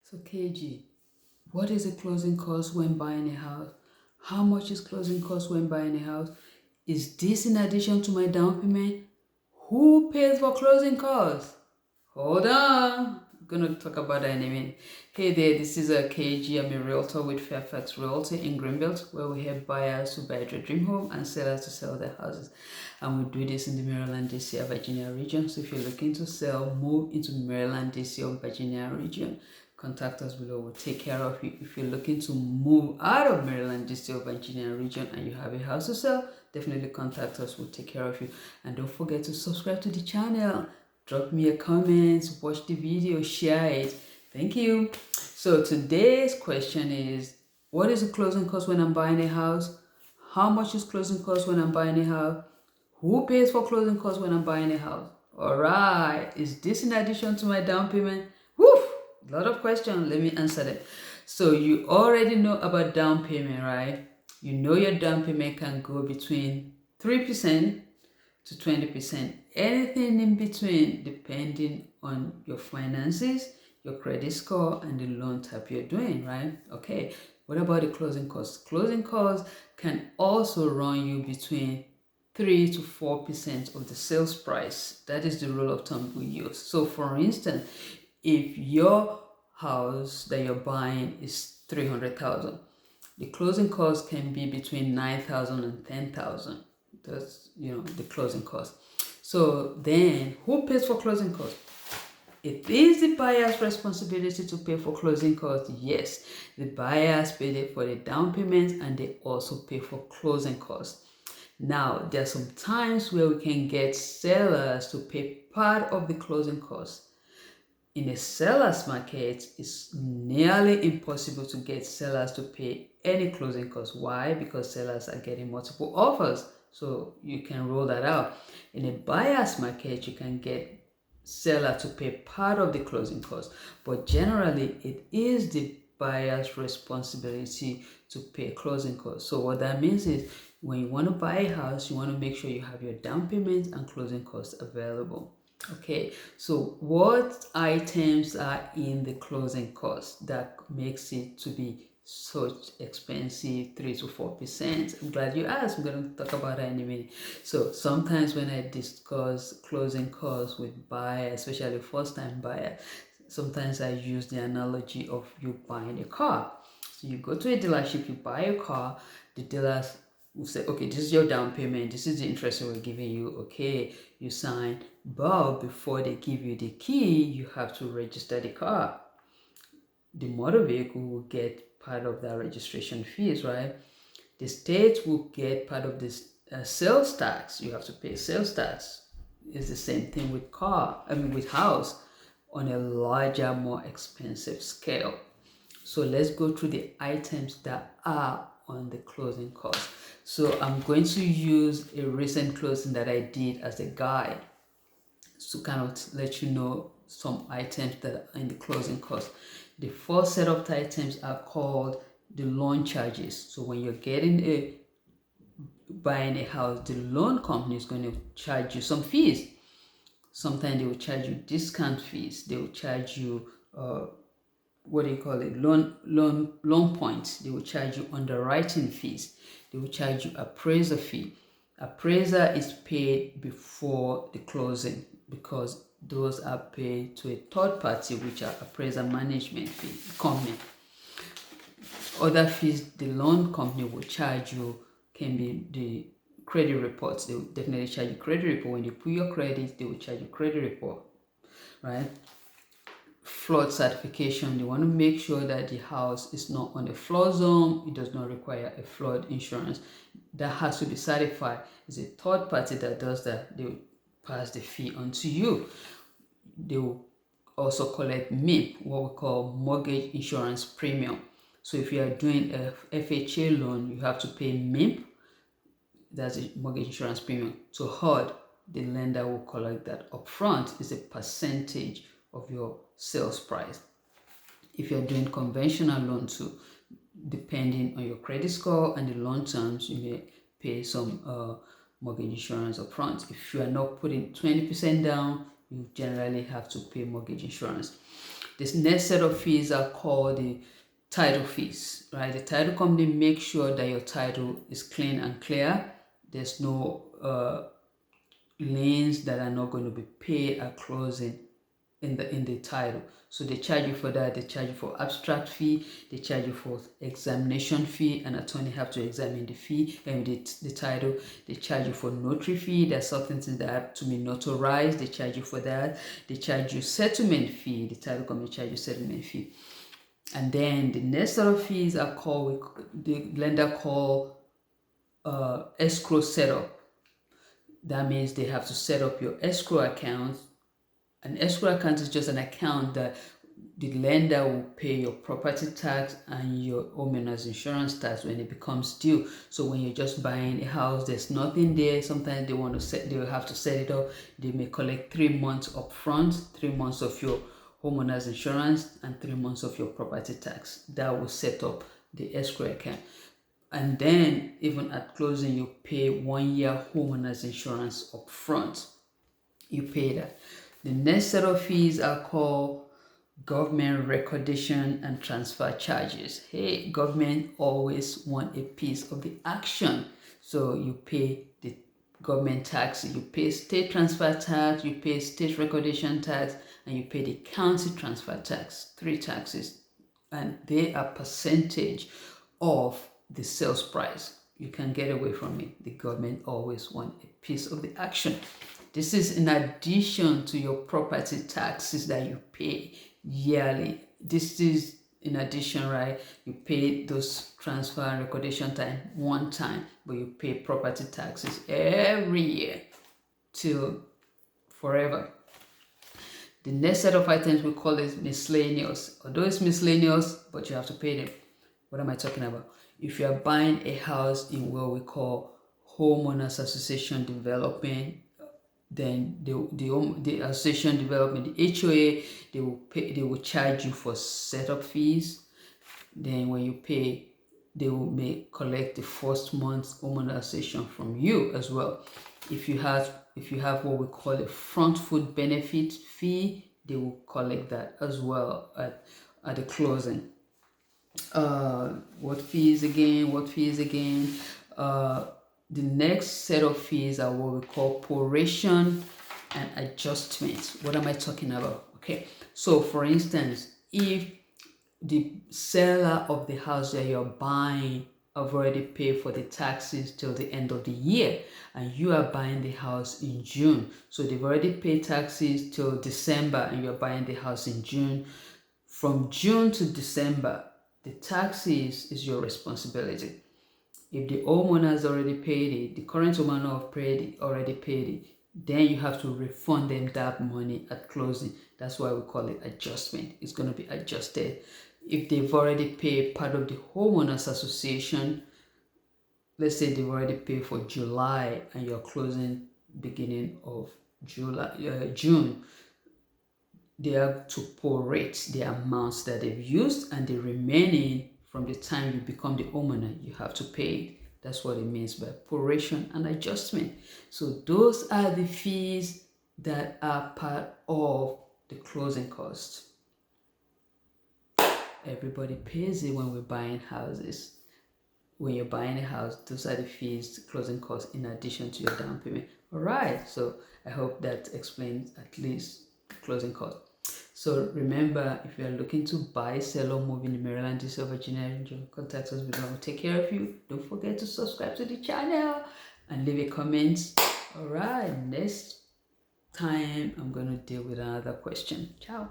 So KG, what is the closing cost when buying a house? How much is closing cost when buying a house? Is this in addition to my down payment? Who pays for closing costs? Hold on. I'm gonna talk about that in a minute. Hey there, this is a KG. I'm a realtor with Fairfax Realty in Greenbelt, where we help buyers to buy their dream home and sellers to sell their houses. And we do this in the Maryland, DC, Virginia region. So if you're looking to sell, move into Maryland, DC, or Virginia region, contact us below. We'll take care of you. If you're looking to move out of Maryland, DC, or Virginia region, and you have a house to sell, definitely contact us. We'll take care of you. And don't forget to subscribe to the channel. Drop me a comment, watch the video, share it. Thank you. So today's question is, what is the closing cost when I'm buying a house? How much is closing cost when I'm buying a house? Who pays for closing costs when I'm buying a house? All right. Is this in addition to my down payment? Woof! A lot of questions. Let me answer them. So you already know about down payment, right? You know your down payment can go between 3% to 20%. Anything in between, depending on your finances, your credit score, and the loan type you're doing, right? Okay. What about the closing costs? Closing costs can also run you between 3 to 4% of the sales price. That is the rule of thumb we use. So for instance, if your house that you're buying is 300,000, the closing cost can be between 9,000 and 10,000. That's, the closing cost. So then who pays for closing costs? It is the buyer's responsibility to pay for closing costs. Yes, the buyers pay for the down payment and they also pay for closing costs. Now, there are some times where we can get sellers to pay part of the closing costs. In a seller's market, it's nearly impossible to get sellers to pay any closing costs. Why? Because sellers are getting multiple offers. So you can roll that out. In a buyer's market, you can get seller to pay part of the closing costs. But generally, it is the buyer's responsibility to pay closing costs. So what that means is when you want to buy a house, you want to make sure you have your down payment and closing costs available. Okay, so what items are in the closing cost that makes it to be such expensive, 3 to 4%? I'm glad you asked. I'm going to talk about that in a minute. So sometimes when I discuss closing costs with buyers, especially first-time buyers, sometimes I use the analogy of you buying a car. So you go to a dealership, you buy a car, the dealers will say, okay, this is your down payment, this is the interest we're giving you, okay, you sign, but before they give you the key, you have to register the car. The motor vehicle will get part of that registration fees, right? The state will get part of this sales tax. You have to pay sales tax. It's the same thing with with house on a larger, more expensive scale. So let's go through the items that are on the closing cost. So I'm going to use a recent closing that I did as a guide to kind of let you know some items that are in the closing cost. The first set of items are called the loan charges. So when you're buying a house, the loan company is going to charge you some fees. Sometimes they will charge you discount fees. They will charge you what do you call it? Loan points. They will charge you underwriting fees. They will charge you appraiser fee. Appraiser is paid before the closing because those are paid to a third party, which are appraiser management fee company. Other fees the loan company will charge you can be the credit reports. They will definitely charge you credit report. When you put your credit, they will charge you credit report, right? Flood certification. They want to make sure that the house is not on a flood zone. It does not require a flood insurance. That has to be certified. It's a third party that does that. They will pass the fee on to you. They will also collect MIP, what we call mortgage insurance premium. So if you are doing a FHA loan, you have to pay MIP. That's a mortgage insurance premium. To HUD, the lender will collect that upfront. It's a percentage of your sales price. If you're doing conventional loan too, depending on your credit score and the loan terms, you may pay some mortgage insurance upfront. If you are not putting 20% down, you generally have to pay mortgage insurance. This next set of fees are called the title fees, right? The title company makes sure that your title is clean and clear. There's no liens that are not going to be paid at closing in the title. So they charge you for that. They charge you for abstract fee. They charge you for examination fee. An attorney have to examine the fee and the title. They charge you for notary fee. There's certain things that have to be notarized. They charge you for that. They charge you settlement fee. The title company charge you settlement fee. And then the next set of fees are called, the lender call escrow setup. That means they have to set up your escrow account. An escrow account is just an account that the lender will pay your property tax and your homeowner's insurance tax when it becomes due. So when you're just buying a house, there's nothing there. Sometimes they will have to set it up. They may collect 3 months up front, 3 months of your homeowner's insurance and 3 months of your property tax. That will set up the escrow account. And then even at closing, you pay 1 year homeowner's insurance up front. You pay that. The next set of fees are called government recordation and transfer charges. Hey, government always want a piece of the action. So you pay the government tax, you pay state transfer tax, you pay state recordation tax, and you pay the county transfer tax. 3 taxes. And they are percentage of the sales price. You can't get away from it. The government always want a piece of the action. This is in addition to your property taxes that you pay yearly. This is in addition, right? You pay those transfer and recordation time one time, but you pay property taxes every year till forever. The next set of items we call is miscellaneous. Although it's miscellaneous, but you have to pay them. What am I talking about? If you are buying a house in what we call homeowners association development, then the association development, the HOA, they will charge you for setup fees. Then when you pay, they will collect the first month's homeowner association from you as well. If you have what we call a front foot benefit fee, they will collect that as well at the closing. What fees again? The next set of fees are what we call proration and adjustment. What am I talking about? Okay, so for instance, if the seller of the house that you're buying have already paid for the taxes till the end of the year, and you are buying the house in June, so they've already paid taxes till December and you're buying the house in June. From June to December, the taxes is your responsibility. If the homeowner has already paid it, the current homeowner already paid it, then you have to refund them that money at closing. That's why we call it adjustment. It's going to be adjusted. If they've already paid part of the homeowners association, let's say they've already paid for July and you're closing beginning of June, they have to prorate the amounts that they've used, and the remaining from the time you become the homeowner, you have to pay it. That's what it means by proration and adjustment. So those are the fees that are part of the closing costs. Everybody pays it when we're buying houses. When you're buying a house, those are the fees, closing costs, in addition to your down payment. All right, so I hope that explains at least closing costs. So remember, if you are looking to buy, sell, or move in the Maryland, DC, Virginia region, contact us. We'll take care of you. Don't forget to subscribe to the channel and leave a comment. All right, next time I'm going to deal with another question. Ciao.